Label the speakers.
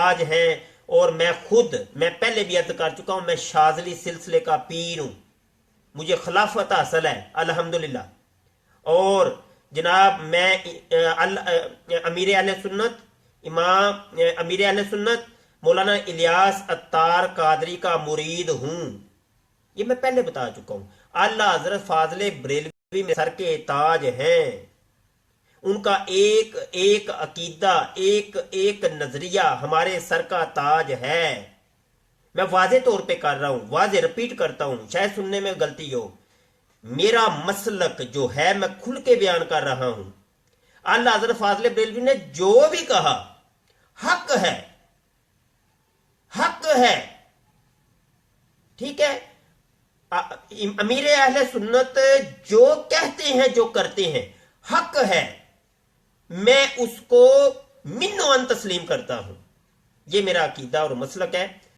Speaker 1: تاج ہیں، اور میں پہلے بھی عرض کر چکا ہوں، میں شاذلی سلسلے کا پیر ہوں، مجھے خلافت حاصل ہے الحمدللہ۔ اور جناب میں امیر اہل سنت، امام امیر اہل سنت مولانا الیاس اتار قادری کا مرید ہوں، یہ میں پہلے بتا چکا ہوں۔ اعلیٰ حضرت فاضل بریلوی میں سر کے تاج ہیں، ان کا ایک ایک عقیدہ، ایک ایک نظریہ ہمارے سر کا تاج ہے۔ میں واضح طور پہ کر رہا ہوں، واضح رپیٹ کرتا ہوں، شاید سننے میں غلطی ہو، میرا مسلک جو ہے میں کھل کے بیان کر رہا ہوں۔ اعلیٰ حضرت فاضل بریلوی نے جو بھی کہا حق ہے، حق ہے، ٹھیک ہے۔ امیر اہل سنت جو کہتے ہیں، جو کرتے ہیں، حق ہے، میں اس کو منو ان تسلیم کرتا ہوں، یہ میرا عقیدہ اور مسلک ہے۔